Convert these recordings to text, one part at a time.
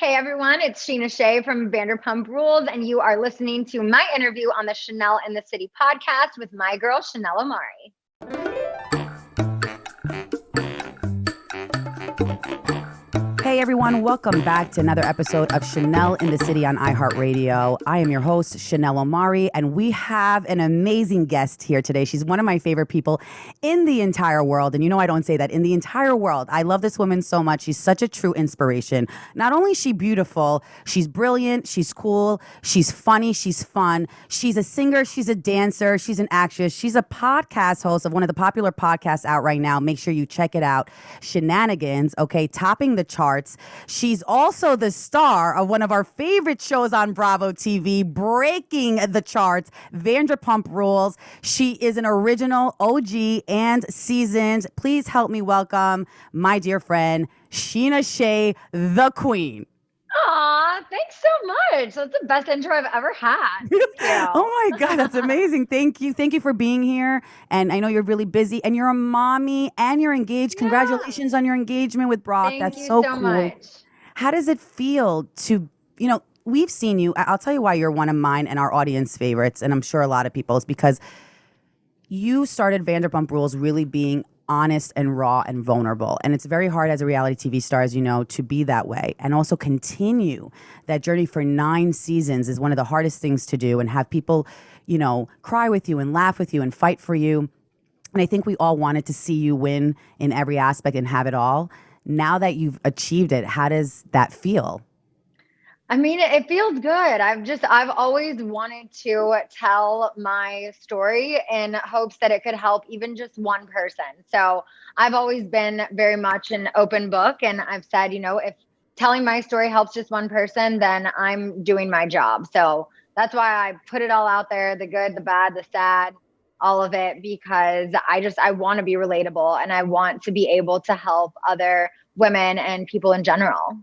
Hey everyone, it's Scheana Shay from Vanderpump Rules, and you are listening to my interview on the Chanel in the City podcast with my girl, Chanel Omari. Hey everyone, welcome back to another episode of Chanel in the City on iHeartRadio. I am your host, Chanel Omari, and we have an amazing guest here today. She's one of my favorite people in the entire world. And you know I don't say that, in the entire world. I love this woman so much. She's such a true inspiration. Not only is she beautiful, she's brilliant, she's cool, she's funny, she's fun. She's a singer, she's a dancer, she's an actress. She's a podcast host of one of the popular podcasts out right now. Make sure you check it out. Shenanigans, okay, topping the charts. She's also the star of one of our favorite shows on Bravo TV, breaking the charts, Vanderpump Rules. She is an original OG and seasoned. Please help me welcome my dear friend, Scheana Shay, the Queen. Aw, thanks so much. That's the best intro I've ever had. Thank you. Oh my God, that's amazing. Thank you. Thank you for being here. And I know you're really busy and you're a mommy and you're engaged. Yeah. Congratulations on your engagement with Brock. Thank That's you so so cool. much. How does it feel to, we've seen you. I'll tell you why you're one of mine and our audience favorites, and I'm sure a lot of people's, because you started Vanderpump Rules really being honest and raw and vulnerable. And it's very hard as a reality TV star, as you know, to be that way. And also continue that journey for 9 seasons is one of the hardest things to do, and have people, cry with you and laugh with you and fight for you. And I think we all wanted to see you win in every aspect and have it all. Now that you've achieved it, how does that feel? I mean, it feels good. I've always wanted to tell my story in hopes that it could help even just one person. So I've always been very much an open book. And I've said, if telling my story helps just one person, then I'm doing my job. So that's why I put it all out there, the good, the bad, the sad, all of it, because I want to be relatable and I want to be able to help other women and people in general.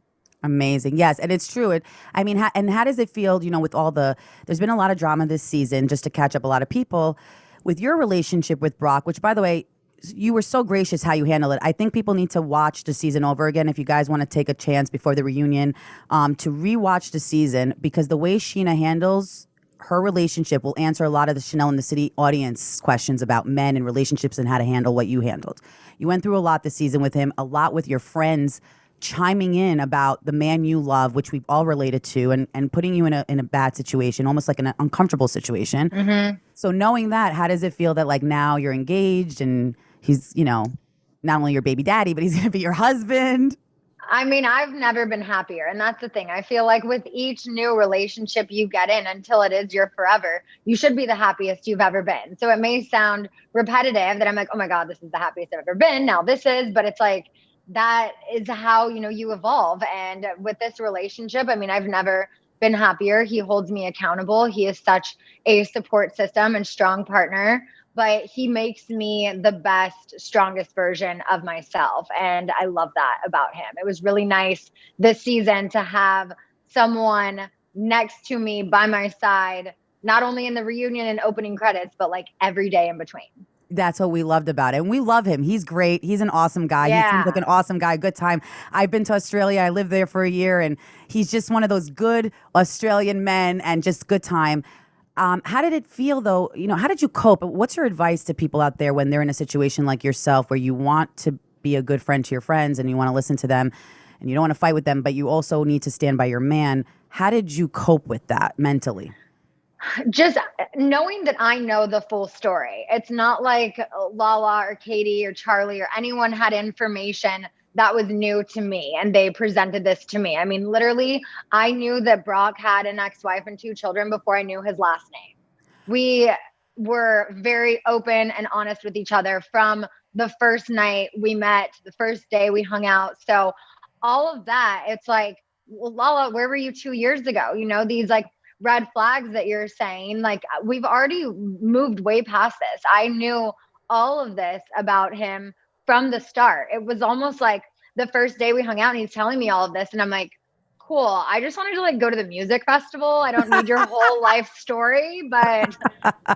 Amazing. Yes. And it's true. How does it feel, with there's been a lot of drama this season, just to catch up a lot of people with your relationship with Brock, which, by the way, you were so gracious how you handle it. I think people need to watch the season over again. If you guys want to take a chance before the reunion, to rewatch the season, because the way Scheana handles her relationship will answer a lot of the Chanel in the City audience questions about men and relationships and how to handle what you handled. You went through a lot this season with him, a lot with your friends chiming in about the man you love, which we've all related to, and putting you in a bad situation, almost like an uncomfortable situation. Mm-hmm. So knowing that, how does it feel that like now you're engaged and he's, not only your baby daddy, but he's going to be your husband? I mean, I've never been happier. And that's the thing. I feel like with each new relationship you get in, until it is your forever, you should be the happiest you've ever been. So it may sound repetitive that I'm like, oh my God, this is the happiest I've ever been. Now this is, but it's like, that is how, you evolve. And with this relationship, I mean, I've never been happier. He holds me accountable. He is such a support system and strong partner, but he makes me the best, strongest version of myself. And I love that about him. It was really nice this season to have someone next to me by my side, not only in the reunion and opening credits, but like every day in between. That's what we loved about it. And we love him. He's great. He's an awesome guy. Yeah. He seems like an awesome guy. Good time. I've been to Australia. I lived there for a year, and he's just one of those good Australian men, and just good time. How did it feel, though? How did you cope? What's your advice to people out there when they're in a situation like yourself, where you want to be a good friend to your friends and you want to listen to them and you don't want to fight with them, but you also need to stand by your man? How did you cope with that mentally? Just knowing that I know the full story. It's not like Lala or Katie or Charlie or anyone had information that was new to me and they presented this to me. I mean, literally, I knew that Brock had an ex-wife and 2 children before I knew his last name. We were very open and honest with each other from the first night we met, the first day we hung out. So all of that, it's like, well, Lala, where were you 2 years ago? These like red flags that you're saying, like we've already moved way past this. I knew all of this about him from the start. It was almost like the first day we hung out and he's telling me all of this. And I'm like, cool. I just wanted to like go to the music festival. I don't need your whole life story, but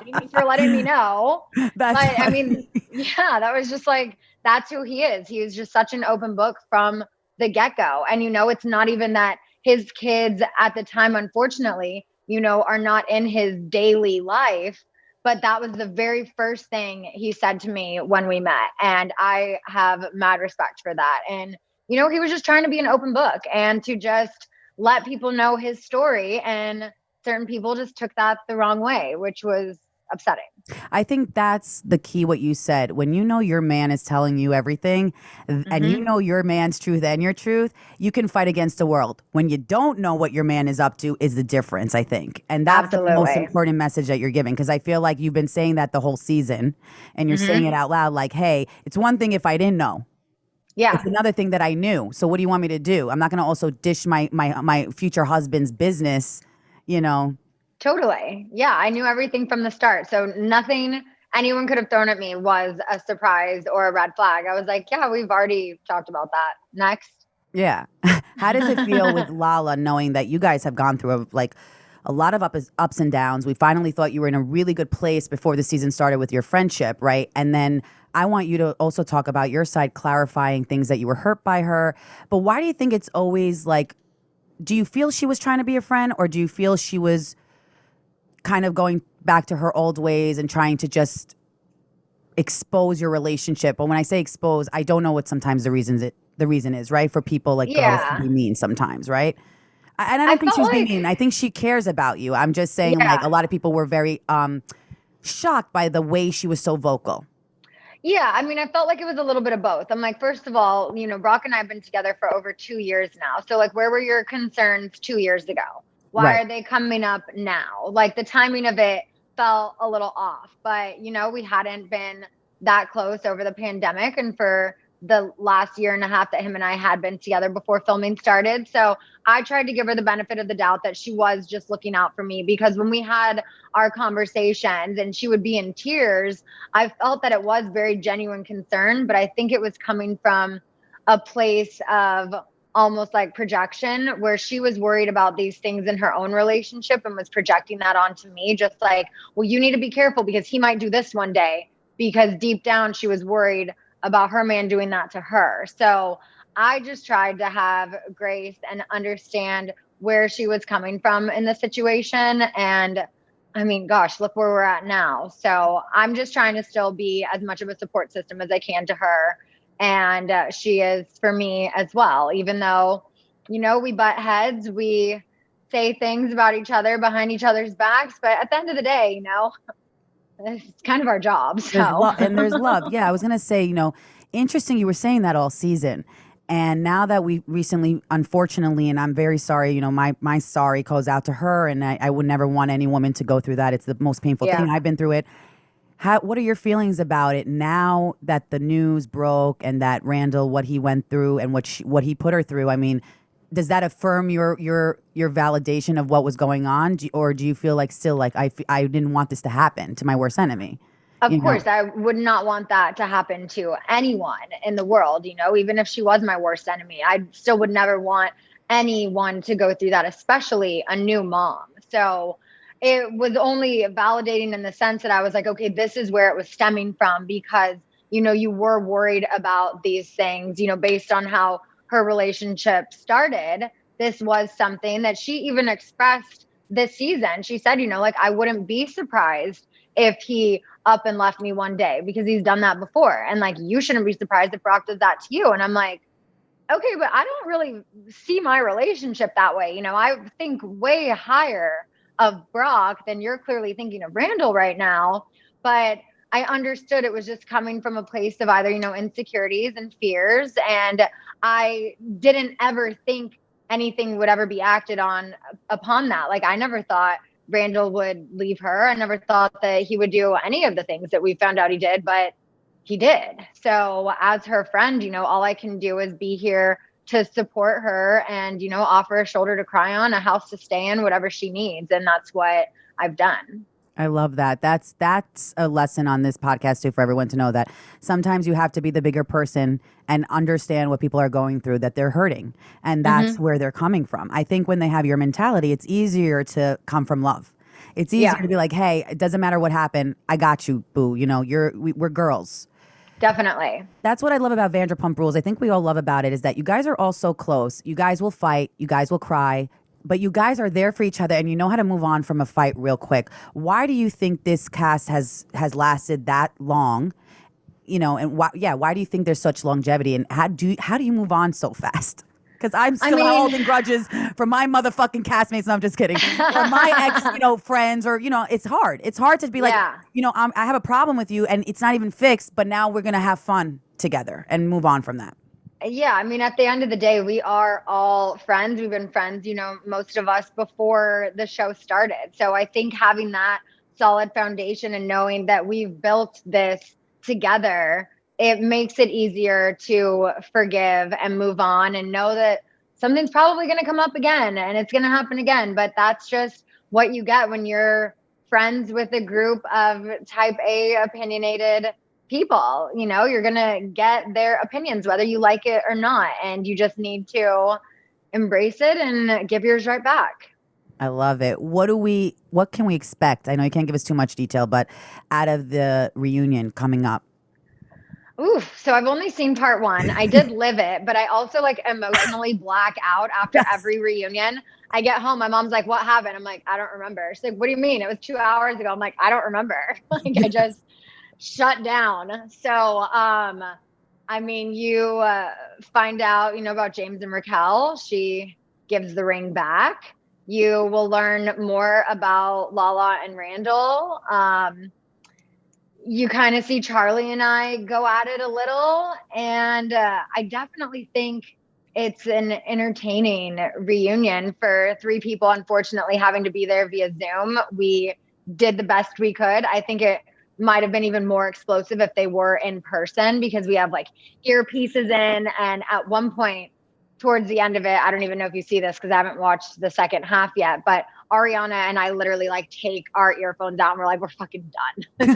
thanks for letting me know. I mean, yeah, that was just like, that's who he is. He is just such an open book from the get-go. And it's not even that his kids at the time, unfortunately, are not in his daily life. But that was the very first thing he said to me when we met. And I have mad respect for that. And, he was just trying to be an open book and to just let people know his story. And certain people just took that the wrong way, which was upsetting. I think that's the key, what you said. When you know your man is telling you everything and you know your man's truth and your truth, you can fight against the world. When you don't know what your man is up to is the difference, I think. And that's the most important message that you're giving, because I feel like you've been saying that the whole season and you're saying it out loud like, hey, it's one thing if I didn't know. Yeah. It's another thing that I knew. So what do you want me to do? I'm not going to also dish my future husband's business, Totally. Yeah, I knew everything from the start. So nothing anyone could have thrown at me was a surprise or a red flag. I was like, yeah, we've already talked about that. Next. Yeah. How does it feel with Lala knowing that you guys have gone through a lot of ups and downs? We finally thought you were in a really good place before the season started with your friendship, right? And then I want you to also talk about your side, clarifying things that you were hurt by her. But why do you think it's always like, do you feel she was trying to be a friend, or do you feel she was kind of going back to her old ways and trying to just expose your relationship? But when I say expose, I don't know what sometimes the reason is, right? For people like girls to be mean sometimes, right? And I don't think she's being mean. I think she cares about you. I'm just saying like a lot of people were very shocked by the way she was so vocal. Yeah, I mean, I felt like it was a little bit of both. I'm like, first of all, Brock and I have been together for over 2 years now. So like, where were your concerns 2 years ago? Why are they coming up now? Like the timing of it felt a little off, but we hadn't been that close over the pandemic and for the last year and a half that him and I had been together before filming started. So I tried to give her the benefit of the doubt that she was just looking out for me, because when we had our conversations and she would be in tears, I felt that it was very genuine concern, but I think it was coming from a place of almost like projection, where she was worried about these things in her own relationship and was projecting that onto me, just like, well, you need to be careful because he might do this one day, because deep down she was worried about her man doing that to her. So I just tried to have grace and understand where she was coming from in the situation. And I mean, gosh, look where we're at now. So I'm just trying to still be as much of a support system as I can to her. And she is for me as well, even though, we butt heads, we say things about each other behind each other's backs. But at the end of the day, it's kind of our job. So there's love. Yeah, I was going to say, interesting. You were saying that all season. And now that we recently, unfortunately, and I'm very sorry, my sorry goes out to her. And I would never want any woman to go through that. It's the most painful thing. I've been through it. What are your feelings about it now that the news broke and that Randall, what he went through and what he put her through? I mean, does that affirm your validation of what was going on? Or do you feel like still like I didn't want this to happen to my worst enemy? Of course, I would not want that to happen to anyone in the world, even if she was my worst enemy. I still would never want anyone to go through that, especially a new mom. So it was only validating in the sense that I was like, okay, this is where it was stemming from, because, you were worried about these things, based on how her relationship started. This was something that she even expressed this season. She said, like, I wouldn't be surprised if he up and left me one day, because he's done that before. And like, you shouldn't be surprised if Brock does that to you. And I'm like, okay, but I don't really see my relationship that way. I think way higher of Brock than you're clearly thinking of Randall right now. But I understood it was just coming from a place of either, insecurities and fears. And I didn't ever think anything would ever be acted on upon that. Like, I never thought Randall would leave her. I never thought that he would do any of the things that we found out he did, but he did. So as her friend, all I can do is be here to support her and, offer a shoulder to cry on, a house to stay in, whatever she needs. And that's what I've done. I love that. That's a lesson on this podcast too, for everyone to know that sometimes you have to be the bigger person and understand what people are going through, that they're hurting. And that's where they're coming from. I think when they have your mentality, it's easier to come from love. It's easier to be like, hey, it doesn't matter what happened. I got you, boo. We're girls. Definitely. That's what I love about Vanderpump Rules. I think we all love about it is that you guys are all so close. You guys will fight, you guys will cry, but you guys are there for each other and you know how to move on from a fight real quick. Why do you think this cast has lasted that long? And why do you think there's such longevity and how do you move on so fast? Because I'm still holding grudges from my motherfucking castmates. No, I'm just kidding. Or my ex, friends, or it's hard. It's hard to be like, I have a problem with you, and it's not even fixed. But now we're gonna have fun together and move on from that. Yeah, I mean, at the end of the day, we are all friends. We've been friends, most of us before the show started. So I think having that solid foundation and knowing that we've built this together, it makes it easier to forgive and move on and know that something's probably going to come up again and it's going to happen again. But that's just what you get when you're friends with a group of type A opinionated people. You're going to get their opinions, whether you like it or not. And you just need to embrace it and give yours right back. I love it. What can we expect? I know you can't give us too much detail, but out of the reunion coming up. Oof. So I've only seen part 1. I did live it, but I also emotionally black out after every reunion. I get home, my mom's like, what happened? I'm like, I don't remember. She's like, what do you mean? It was 2 hours ago. I'm like, I don't remember. I just shut down. So, you find out, about James and Raquel. She gives the ring back. You will learn more about Lala and Randall. You kind of see Charlie and I go at it a little. And I definitely think it's an entertaining reunion for 3 people, unfortunately, having to be there via Zoom. We did the best we could. I think it might have been even more explosive if they were in person because we have earpieces in. And at one point towards the end of it, I don't even know if you see this because I haven't watched the second half yet, but Ariana and I literally take our earphones out and we're like, we're fucking done.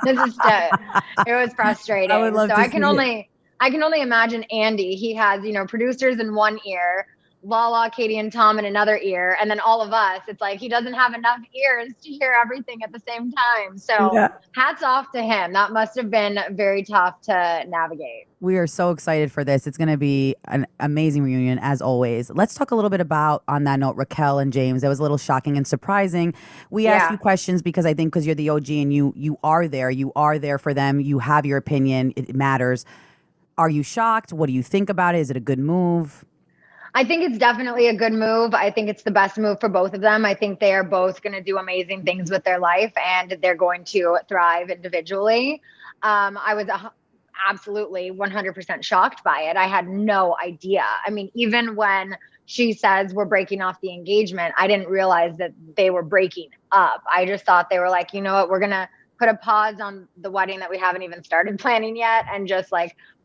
This is it. It was frustrating. I can only imagine Andy. He has, producers in one ear, Lala, Katie, and Tom in another ear, and then all of us. It's like he doesn't have enough ears to hear everything at the same time. So hats off to him. That must have been very tough to navigate. We are so excited for this. It's going to be an amazing reunion, as always. Let's talk a little bit about, on that note, Raquel and James. That was a little shocking and surprising. We asked you questions because I think because you're the OG and you are there. You are there for them. You have your opinion. It matters. Are you shocked? What do you think about it? Is it a good move? I think it's definitely a good move. I think it's the best move for both of them. I think they are both going to do amazing things with their life and they're going to thrive individually. I was absolutely 100% shocked by it. I had no idea. I mean, even when she says we're breaking off the engagement, I didn't realize that they were breaking up. I just thought they were like, you know what, we're going to put a pause on the wedding that we haven't even started planning yet and just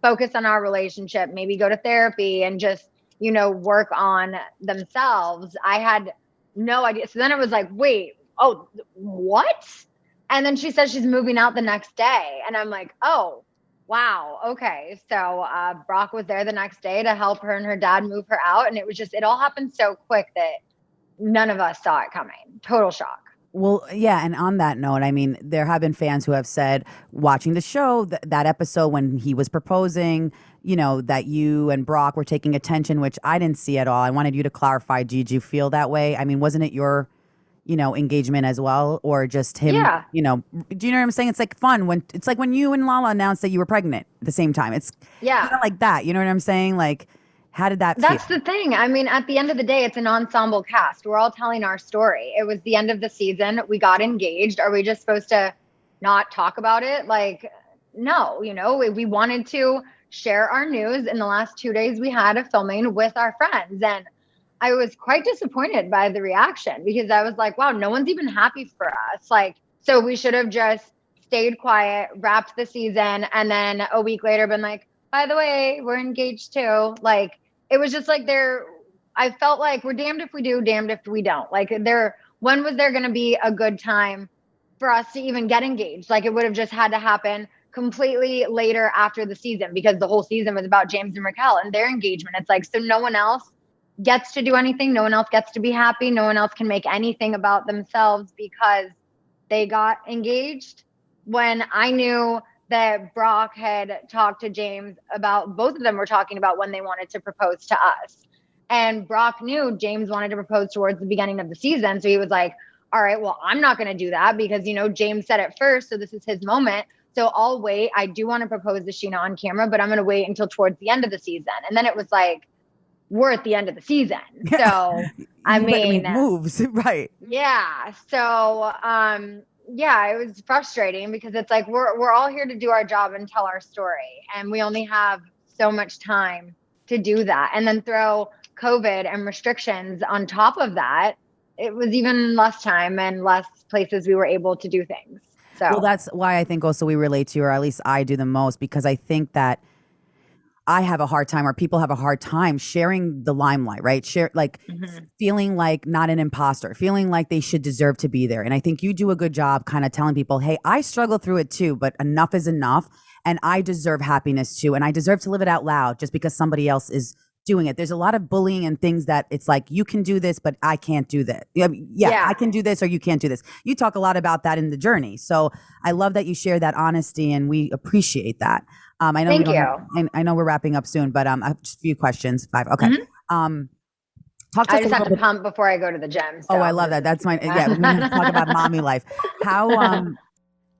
focus on our relationship, maybe go to therapy and just, work on themselves. I had no idea. So then it was like, wait, oh, what? And then she says she's moving out the next day. And I'm like, oh, wow. Okay. So Brock was there the next day to help her and her dad move her out. And it all happened so quick that none of us saw it coming. Total shock. Well, yeah, and on that note, there have been fans who have said, watching the show, that episode when he was proposing, that you and Brock were taking attention, which I didn't see at all. I wanted you to clarify, did you feel that way? Wasn't it your, engagement as well, or just him? Yeah. Do you know what I'm saying? It's fun when you and Lala announced that you were pregnant at the same time. It's kind of like that. You know what I'm saying? How did that feel? That's the thing. At the end of the day, it's an ensemble cast. We're all telling our story. It was the end of the season. We got engaged. Are we just supposed to not talk about it? No, we wanted to share our news in the last 2 days we had of filming with our friends. And I was quite disappointed by the reaction because I was like, wow, no one's even happy for us. So we should have just stayed quiet, wrapped the season, and then a week later been like, by the way, we're engaged too. It was just I felt like we're damned if we do, damned if we don't. When was there going to be a good time for us to even get engaged? It would have just had to happen completely later after the season because the whole season was about James and Raquel and their engagement. It's so no one else gets to do anything. No one else gets to be happy. No one else can make anything about themselves because they got engaged when I knew that Brock had talked to James about, both of them were talking about when they wanted to propose to us. And Brock knew James wanted to propose towards the beginning of the season. So he was like, all right, well, I'm not going to do that because, James said it first. So this is his moment. So I'll wait. I do want to propose to Scheana on camera, but I'm going to wait until towards the end of the season. And then it was like, we're at the end of the season. So, I mean, moves, right. Yeah. So, yeah, it was frustrating because it's like, we're all here to do our job and tell our story. And we only have so much time to do that. And then throw COVID and restrictions on top of that. It was even less time and less places we were able to do things. So, well, that's why I think also we relate to you, or at least I do the most, because I think that I have a hard time, or people have a hard time sharing the limelight, right? Feeling like not an imposter, feeling like they should deserve to be there. And I think you do a good job kind of telling people, hey, I struggle through it too, but enough is enough. And I deserve happiness too. And I deserve to live it out loud just because somebody else is doing it. There's a lot of bullying and things that it's like, you can do this, but I can't do that. Yeah, I can do this or you can't do this. You talk a lot about that in the journey. So I love that you share that honesty and we appreciate that. I know Thank you. I know we're wrapping up soon, but just a few questions. 5. Okay. Mm-hmm. I just have to pump before I go to the gym. So I love that. That's my, yeah, we're going to talk about mommy life.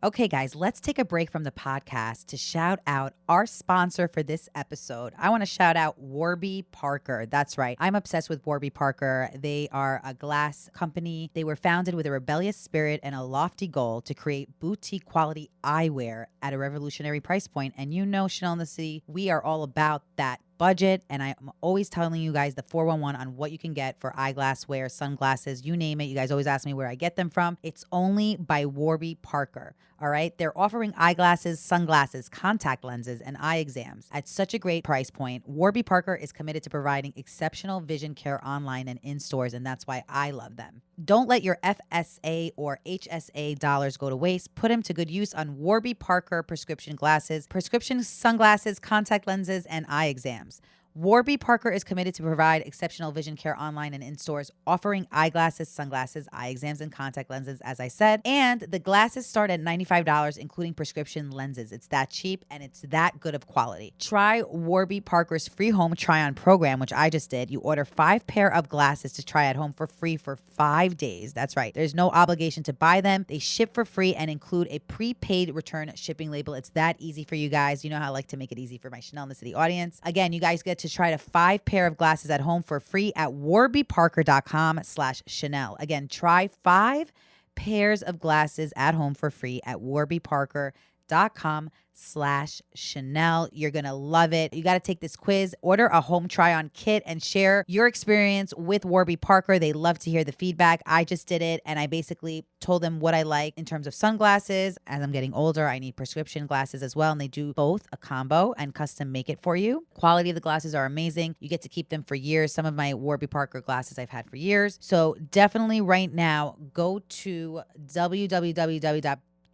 Okay, guys, let's take a break from the podcast to shout out our sponsor for this episode. I want to shout out Warby Parker. That's right. I'm obsessed with Warby Parker. They are a glass company. They were founded with a rebellious spirit and a lofty goal to create boutique quality eyewear at a revolutionary price point. And Chanel in the City, we are all about that budget, and I'm always telling you guys the 411 on what you can get for eyeglass wear, sunglasses, you name it. You guys always ask me where I get them from. It's only by Warby Parker. All right. They're offering eyeglasses, sunglasses, contact lenses, and eye exams at such a great price point. Warby Parker is committed to providing exceptional vision care online and in stores, and that's why I love them. Don't let your FSA or HSA dollars go to waste. Put them to good use on Warby Parker prescription glasses, prescription sunglasses, contact lenses, and eye exams. Warby Parker is committed to provide exceptional vision care online and in stores, offering eyeglasses, sunglasses, eye exams, and contact lenses, as I said. And the glasses start at $95, including prescription lenses. It's that cheap and it's that good of quality. Try Warby Parker's free home try-on program, which I just did. You order 5 pair of glasses to try at home for free for 5 days. That's right. There's no obligation to buy them. They ship for free and include a prepaid return shipping label. It's that easy for you guys. You know how I like to make it easy for my Chanel in the City audience. Again, you guys get to try 5 pair of glasses at home for free at warbyparker.com/Chanel. Again, try 5 pairs of glasses at home for free at warbyparker.com/Chanel. You're going to love it. You got to take this quiz, order a home try on kit, and share your experience with Warby Parker. They love to hear the feedback. I just did it, and I basically told them what I like in terms of sunglasses. As I'm getting older, I need prescription glasses as well, and they do both a combo and custom make it for you. Quality of the glasses are amazing. You get to keep them for years. Some of my Warby Parker glasses I've had for years. So definitely right now, go to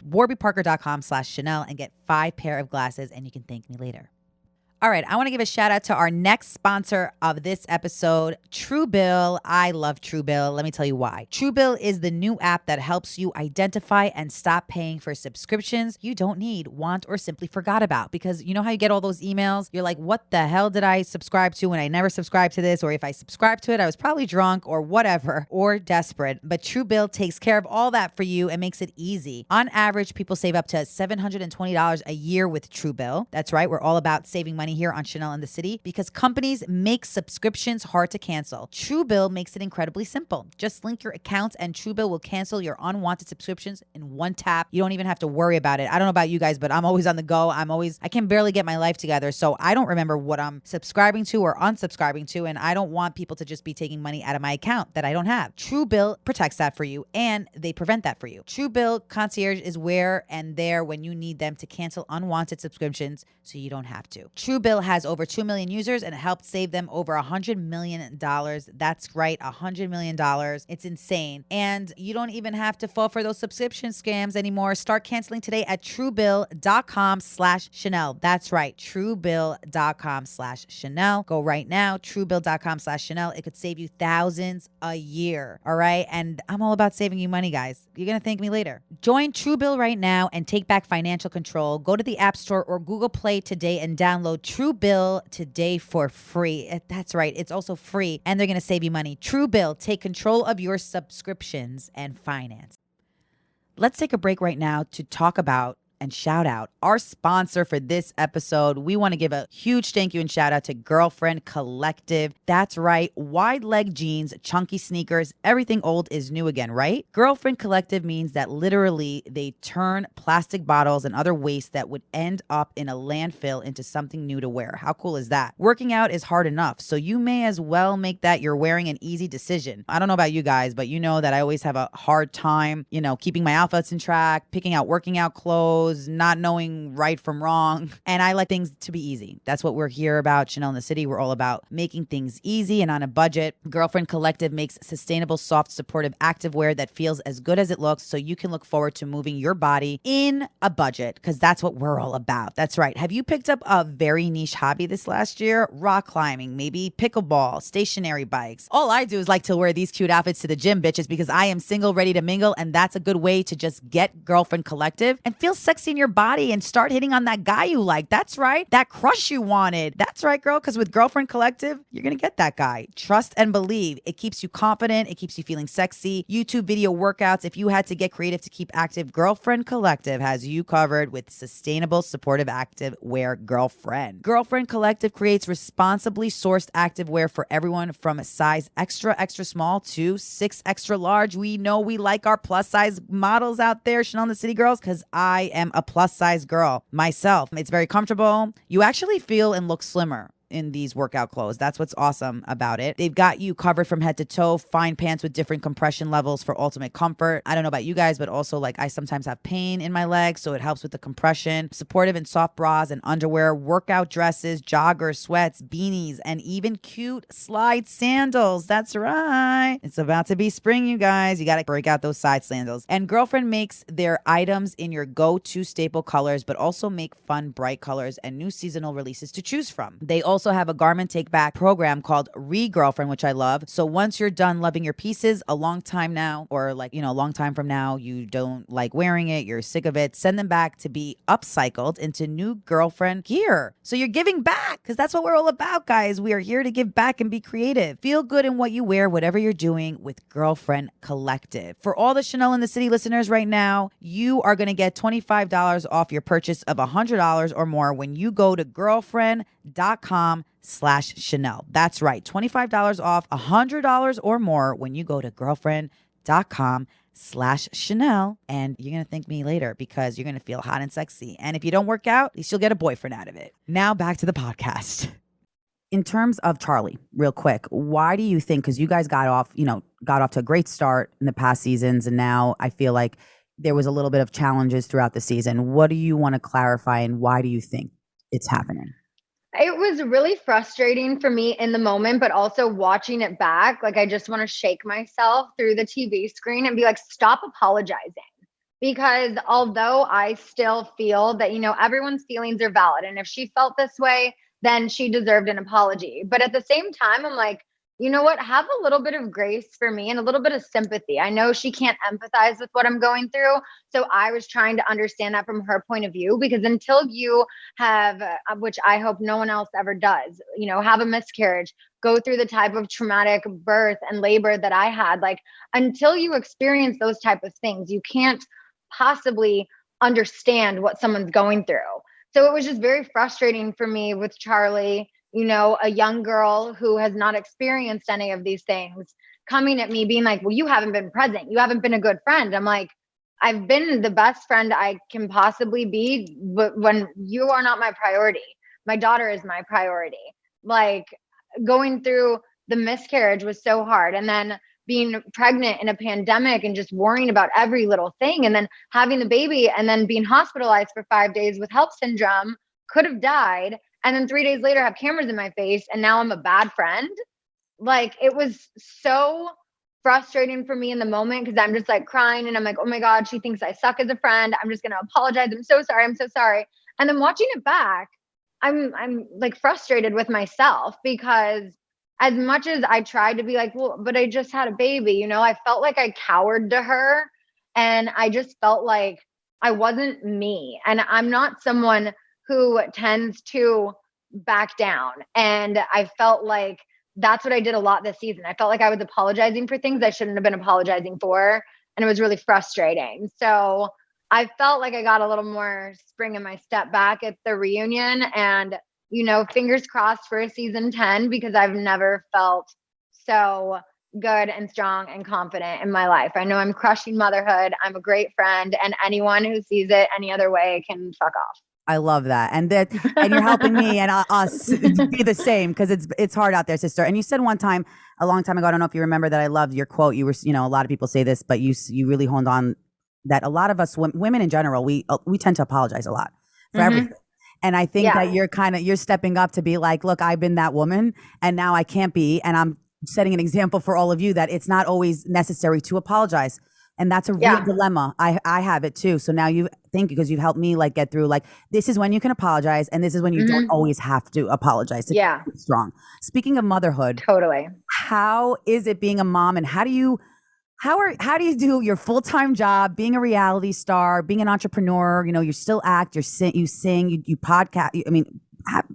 warbyparker.com/Chanel and get 5 pair of glasses, and you can thank me later. All right, I want to give a shout out to our next sponsor of this episode, Truebill. I love Truebill. Let me tell you why. Truebill is the new app that helps you identify and stop paying for subscriptions you don't need, want, or simply forgot about. Because you know how you get all those emails? You're like, what the hell did I subscribe to when I never subscribed to this? Or if I subscribed to it, I was probably drunk or whatever, or desperate. But Truebill takes care of all that for you and makes it easy. On average, people save up to $720 a year with Truebill. That's right. We're all about saving money here on Chanel in the City because companies make subscriptions hard to cancel. Truebill makes it incredibly simple. Just link your accounts and Truebill will cancel your unwanted subscriptions in one tap. You don't even have to worry about it. I don't know about you guys, but I'm always on the go. I can barely get my life together. So I don't remember what I'm subscribing to or unsubscribing to. And I don't want people to just be taking money out of my account that I don't have. Truebill protects that for you and they prevent that for you. Truebill Concierge is where and there when you need them to cancel unwanted subscriptions so you don't have to. Truebill Truebill has over 2 million users and helped save them over $100 million. That's right, $100 million. It's insane. And you don't even have to fall for those subscription scams anymore. Start canceling today at Truebill.com/Chanel. That's right, Truebill.com/Chanel. Go right now, Truebill.com/Chanel. It could save you thousands a year. All right. And I'm all about saving you money, guys. You're going to thank me later. Join Truebill right now and take back financial control. Go to the App Store or Google Play today and download Truebill today for free. That's right. It's also free and they're going to save you money. Truebill, take control of your subscriptions and finance. Let's take a break right now to talk about and shout out our sponsor for this episode. We want to give a huge thank you and shout out to Girlfriend Collective. That's right. Wide leg jeans, chunky sneakers, everything old is new again, right? Girlfriend Collective means that literally they turn plastic bottles and other waste that would end up in a landfill into something new to wear. How cool is that? Working out is hard enough, so you may as well make that you're wearing an easy decision. I don't know about you guys, but you know that I always have a hard time, keeping my outfits in track, picking out working out clothes, not knowing right from wrong. And I like things to be easy. That's what we're here about. Chanel in the City, we're all about making things easy and on a budget. Girlfriend Collective makes sustainable, soft, supportive activewear that feels as good as it looks, so you can look forward to moving your body in a budget, because that's what we're all about. That's right. Have you picked up a very niche hobby this last year? Rock climbing, maybe pickleball, stationary bikes. All I do is like to wear these cute outfits to the gym, bitches, because I am single, ready to mingle, and that's a good way to just get Girlfriend Collective and feel sexy in your body and start hitting on that guy you like. That's right. That crush you wanted. That's right, girl. Because with Girlfriend Collective, you're going to get that guy. Trust and believe. It keeps you confident. It keeps you feeling sexy. YouTube video workouts. If you had to get creative to keep active, Girlfriend Collective has you covered with sustainable, supportive active wear. Girlfriend. Girlfriend Collective creates responsibly sourced active wear for everyone from a size extra, extra small to 6 extra large. We know we like our plus size models out there, Chanel in the City girls, because I am a plus size girl myself. It's very comfortable. You actually feel and look slimmer in these workout clothes. That's what's awesome about it. They've got you covered from head to toe, fine pants with different compression levels for ultimate comfort. I don't know about you guys, but also I sometimes have pain in my legs, so it helps with the compression. Supportive and soft bras and underwear, workout dresses, joggers, sweats, beanies, and even cute slide sandals. That's right. It's about to be spring, you guys. You got to break out those side sandals. And Girlfriend makes their items in your go-to staple colors, but also make fun, bright colors and new seasonal releases to choose from. They also have a garment take back program called Re-Girlfriend, which I love. So once you're done loving your pieces a long time now, or a long time from now, you don't like wearing it, you're sick of it, send them back to be upcycled into new girlfriend gear. So you're giving back, because that's what we're all about, guys. We are here to give back and be creative. Feel good in what you wear, whatever you're doing with Girlfriend Collective. For all the Chanel in the City listeners right now, you are going to get $25 off your purchase of $100 or more when you go to girlfriend.com/Chanel. That's right. $25 off, $100 or more when you go to girlfriend.com/Chanel. And you're going to thank me later, because you're going to feel hot and sexy. And if you don't work out, at least you'll get a boyfriend out of it. Now back to the podcast. In terms of Charlie, real quick, why do you think, because you guys got off to a great start in the past seasons, and now I feel like there was a little bit of challenges throughout the season. What do you want to clarify, and why do you think it's happening? It was really frustrating for me in the moment, but also watching it back. I just want to shake myself through the TV screen and be like, stop apologizing. Because although I still feel that, everyone's feelings are valid. And if she felt this way, then she deserved an apology. But at the same time, I'm like, you know what? Have a little bit of grace for me and a little bit of sympathy. I know she can't empathize with what I'm going through. So I was trying to understand that from her point of view, because until you have, which I hope no one else ever does, have a miscarriage, go through the type of traumatic birth and labor that I had, until you experience those type of things, you can't possibly understand what someone's going through. So it was just very frustrating for me with Charlie, a young girl who has not experienced any of these things, coming at me being like, well, you haven't been present. You haven't been a good friend. I'm like, I've been the best friend I can possibly be, but when you are not my priority, my daughter is my priority. Going through the miscarriage was so hard. And then being pregnant in a pandemic and just worrying about every little thing. And then having the baby and then being hospitalized for 5 days with HELLP syndrome, could have died. and then 3 days later have cameras in my face and now I'm a bad friend. Like, it was so frustrating for me in the moment because I'm just like crying and I'm like, oh my God, she thinks I suck as a friend. I'm just gonna apologize. I'm so sorry. I'm so sorry. And then watching it back, I'm like frustrated with myself because as much as I tried to be like, well, but I just had a baby, you know, I felt like I cowered to her and I just felt like I wasn't me. And I'm not someone who tends to back down. And I felt like that's what I did a lot this season. I felt like I was apologizing for things I shouldn't have been apologizing for. And it was really frustrating. So I felt like I got a little more spring in my step back at the reunion. And, you know, fingers crossed for a season 10 because I've never felt so good and strong and confident in my life. I know I'm crushing motherhood. I'm a great friend. And anyone who sees it any other way can fuck off. I love that. And you're helping me and us be the same because it's hard out there, sister. And you said one time, a long time ago, I don't know if you remember that I loved your quote. You were, you know, a lot of people say this, but you really honed on that a lot of us women in general, we tend to apologize a lot for everything. And I think that you're stepping up to be like, look, I've been that woman and now I can't be. And I'm setting an example for all of you that it's not always necessary to apologize. And that's a real dilemma. I have it too. So now thank you because you've helped me like get through like, this is when you can apologize. And this is when you don't always have to apologize to keep strong. Speaking of motherhood. Totally. How is it being a mom and how do you do your full-time job, being a reality star, being an entrepreneur? You know, you still act, you sing, you podcast. I mean,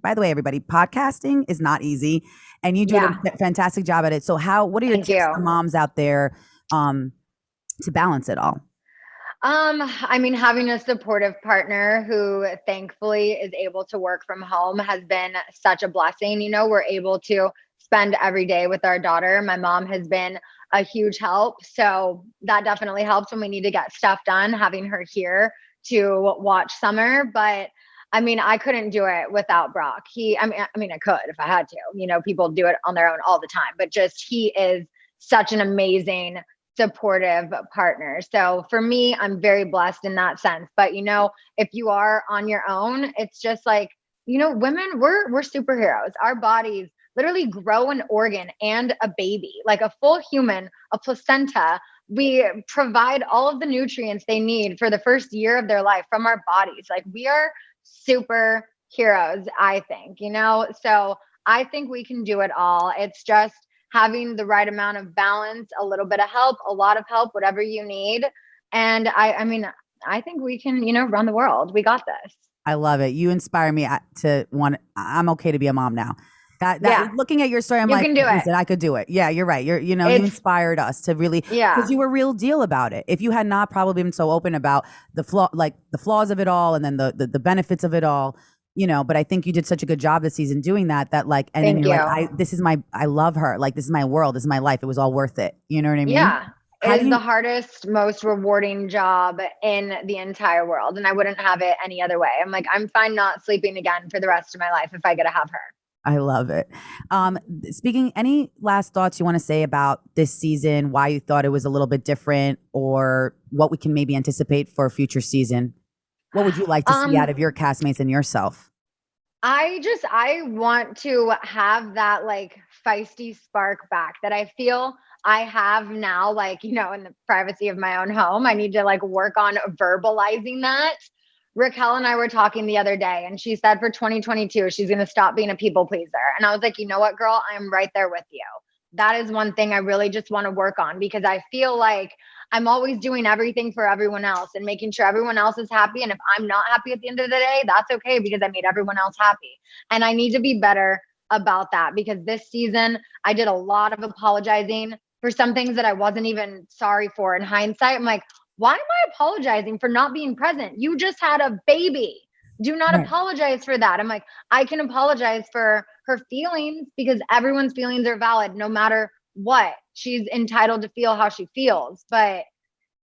by the way, everybody, podcasting is not easy and you do a fantastic job at it. So what are your tips for moms out there to balance it all? I mean, having a supportive partner who thankfully is able to work from home has been such a blessing. You know, we're able to spend every day with our daughter. My mom has been a huge help. So that definitely helps when we need to get stuff done, having her here to watch Summer. But I mean, I couldn't do it without Brock. I mean, I could if I had to. You know, people do it on their own all the time, but just he is such an amazing supportive partner. So for me, I'm very blessed in that sense. But, you know, if you are on your own, it's just like, you know, women, we're superheroes. Our bodies literally grow an organ and a baby, like a full human, a placenta. We provide all of the nutrients they need for the first year of their life from our bodies. Like, we are superheroes, I think, you know? So I think we can do it all. It's just having the right amount of balance, a little bit of help, a lot of help, whatever you need. And I mean, I think we can, you know, run the world. We got this. I love it. You inspire me I'm okay to be a mom now. Looking at your story, I'm like, listen, I could do it. Yeah, you're right. You inspired us to really, because you were real deal about it. If you had not probably been so open about the flaws of it all, and then the benefits of it all, you know, but I think you did such a good job this season doing that like, and then you're like, I love her. Like, this is my world. This is my life. It was all worth it. You know what I mean? Yeah. It is the hardest, most rewarding job in the entire world. And I wouldn't have it any other way. I'm like, I'm fine not sleeping again for the rest of my life if I get to have her. I love it. Speaking, any last thoughts you want to say about this season, why you thought it was a little bit different, or what we can maybe anticipate for a future season? What would you like to see out of your castmates and yourself? I want to have that like feisty spark back that I feel I have now, like, you know, in the privacy of my own home. I need to like work on verbalizing that. Raquel and I were talking the other day and she said for 2022, she's going to stop being a people pleaser. And I was like, you know what, girl, I'm right there with you. That is one thing I really just want to work on, because I feel like I'm always doing everything for everyone else and making sure everyone else is happy. And if I'm not happy at the end of the day, that's okay, because I made everyone else happy. And I need to be better about that, because this season I did a lot of apologizing for some things that I wasn't even sorry for. In hindsight, I'm like, why am I apologizing for not being present? You just had a baby. Do not apologize for that. I'm like, I can apologize for her feelings because everyone's feelings are valid no matter what. She's entitled to feel how she feels. But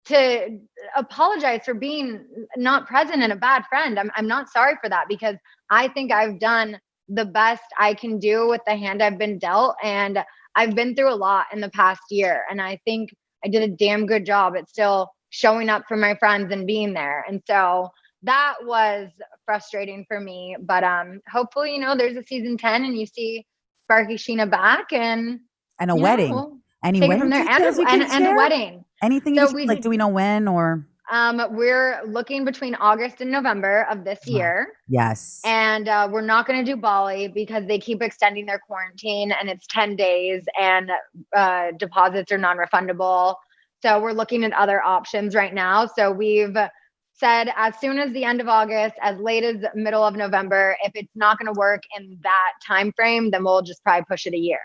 to apologize for being not present and a bad friend, I'm not sorry for that, because I think I've done the best I can do with the hand I've been dealt. And I've been through a lot in the past year. And I think I did a damn good job at still showing up for my friends and being there. And so that was frustrating for me. But hopefully, there's a season 10 and you see Sparky Scheana back and a wedding. we'll Any take it from wedding there. details you can And a share? wedding. Anything So you can, like, do we know when or? We're looking between August and November of this year. Yes. And we're not going to do Bali because they keep extending their quarantine and it's 10 days and deposits are non-refundable. So we're looking at other options right now. So we've said as soon as the end of August, as late as middle of November, if it's not going to work in that time frame, then we'll just probably push it a year.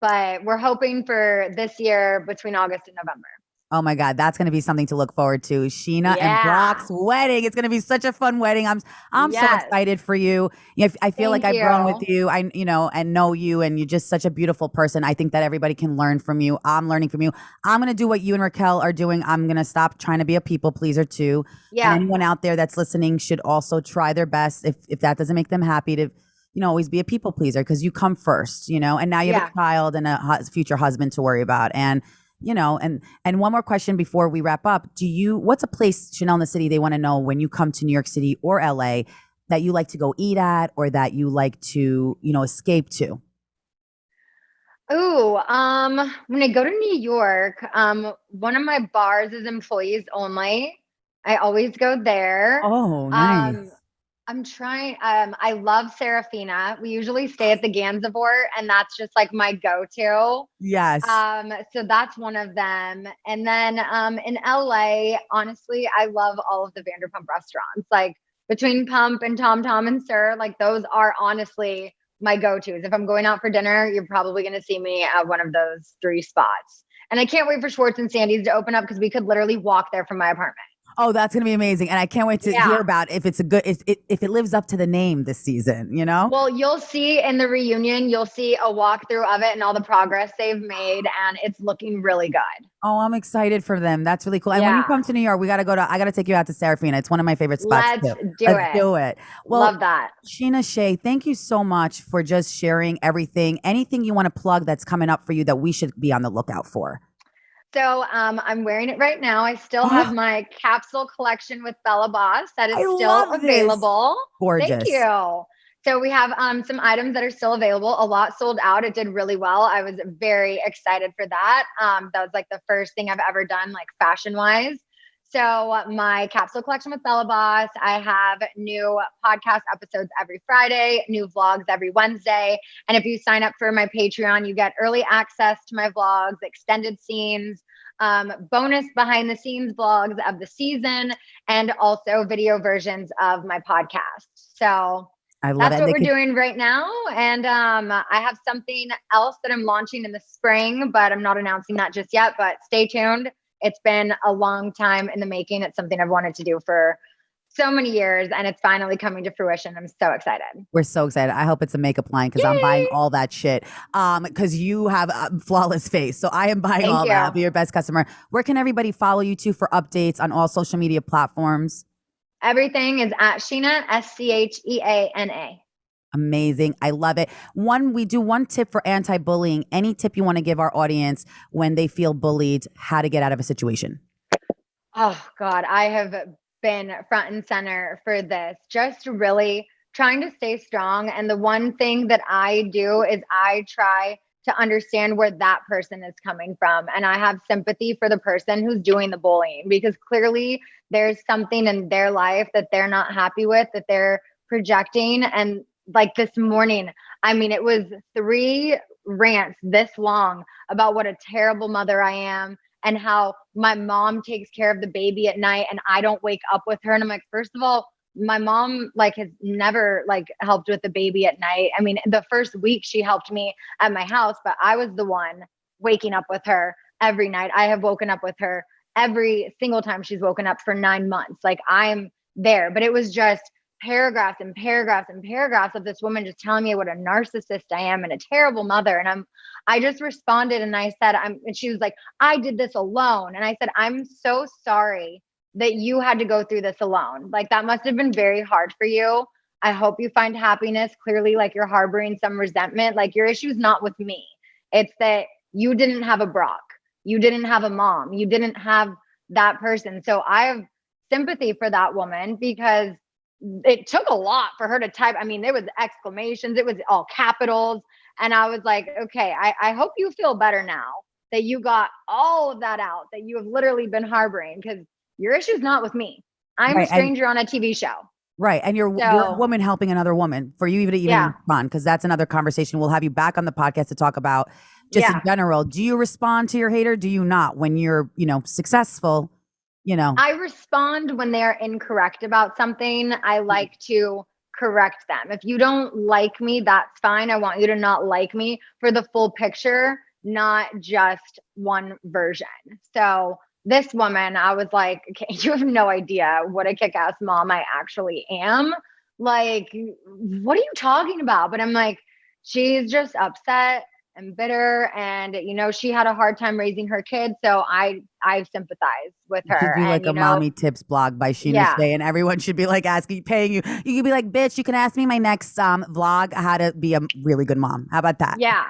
But we're hoping for this year between August and November. Oh my God, that's going to be something to look forward to. Scheana and Brock's wedding. It's going to be such a fun wedding. I'm so excited for you. I feel like I've grown with you. And know you, and you're just such a beautiful person. I think that everybody can learn from you. I'm learning from you. I'm going to do what you and Raquel are doing. I'm going to stop trying to be a people pleaser too. Yeah. And anyone out there that's listening should also try their best if that doesn't make them happy to always be a people pleaser, because you come first, and now you have a child and a future husband to worry about. And and one more question before we wrap up. What's a place, Chanel in the City, they want to know when you come to New York City or LA that you like to go eat at or that you like to, escape to? Ooh, when I go to New York, one of my bars is employees only. I always go there. Oh, nice. I'm trying. I love Serafina. We usually stay at the Gansevoort, and that's just like my go-to. Yes. So that's one of them. And then in LA, honestly, I love all of the Vanderpump restaurants. Like between Pump and Tom Tom and Sir, like those are honestly my go-tos. If I'm going out for dinner, you're probably going to see me at one of those 3 spots. And I can't wait for Schwartz and Sandy's to open up because we could literally walk there from my apartment. Oh, that's going to be amazing. And I can't wait to hear about if it's if it lives up to the name this season, Well, you'll see in the reunion, you'll see a walkthrough of it and all the progress they've made. And it's looking really good. Oh, I'm excited for them. That's really cool. And when you come to New York, I got to take you out to Serafina. It's one of my favorite spots. Let's do it. Well, love that. Scheana Shay, thank you so much for just sharing everything. Anything you want to plug that's coming up for you that we should be on the lookout for? So I'm wearing it right now. I still have my capsule collection with Bella Boss that is still available. Gorgeous. Thank you. So we have some items that are still available. A lot sold out. It did really well. I was very excited for that. That was like the first thing I've ever done, like fashion wise. So my capsule collection with Bella Boss, I have new podcast episodes every Friday, new vlogs every Wednesday. And if you sign up for my Patreon, you get early access to my vlogs, extended scenes, bonus behind the scenes vlogs of the season, and also video versions of my podcast. So that's what we're doing right now. And I have something else that I'm launching in the spring, but I'm not announcing that just yet, but stay tuned. It's been a long time in the making. It's something I've wanted to do for so many years, and it's finally coming to fruition. I'm so excited. We're so excited. I hope it's a makeup line because I'm buying all that shit. Because you have a flawless face. So I am buying all that. I'll be your best customer. Where can everybody follow you to for updates on all social media platforms? Everything is at Scheana, Scheana. Amazing. I love it. We do one tip for anti-bullying. Any tip you want to give our audience when they feel bullied, how to get out of a situation? Oh God, I have been front and center for this. Just really trying to stay strong. And the one thing that I do is I try to understand where that person is coming from. And I have sympathy for the person who's doing the bullying, because clearly there's something in their life that they're not happy with, that they're projecting. And like this morning, I mean, it was 3 rants this long about what a terrible mother I am and how my mom takes care of the baby at night and I don't wake up with her. And I'm like, first of all, my mom has never helped with the baby at night. I mean, the first week she helped me at my house, but I was the one waking up with her every night. I have woken up with her every single time she's woken up for 9 months. I'm there, but it was just paragraphs and paragraphs and paragraphs of this woman just telling me what a narcissist I am and a terrible mother. And I just responded and I said, and she was like, I did this alone. And I said, I'm so sorry that you had to go through this alone. That must have been very hard for you. I hope you find happiness. Clearly, you're harboring some resentment. Your issue is not with me. It's that you didn't have a Brock. You didn't have a mom. You didn't have that person. So I have sympathy for that woman because it took a lot for her to type. I mean, there was exclamations, it was all capitals. And I was like, okay, I hope you feel better now that you got all of that out, that you have literally been harboring, because your issue's not with me. I'm a stranger on a TV show. Right. And you're a woman helping another woman. For you even to respond, because that's another conversation. We'll have you back on the podcast to talk about just in general. Do you respond to your hater? Do you not when you're, successful? I respond when they're incorrect about something. I like to correct them. If you don't like me, that's fine. I want you to not like me for the full picture, not just one version. So this woman, I was like, okay, you have no idea what a kick-ass mom I actually am. Like, what are you talking about? But I'm like, she's just upset and bitter, and she had a hard time raising her kids, so I sympathize with her. You should do like a mommy tips blog by Scheana Shay, and everyone should be like paying you. You could be like, bitch, you can ask me my next vlog how to be a really good mom. How about that? Yeah.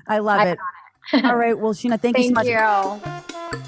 I love it. All right. Well, Scheana, thank you so much. Thank you.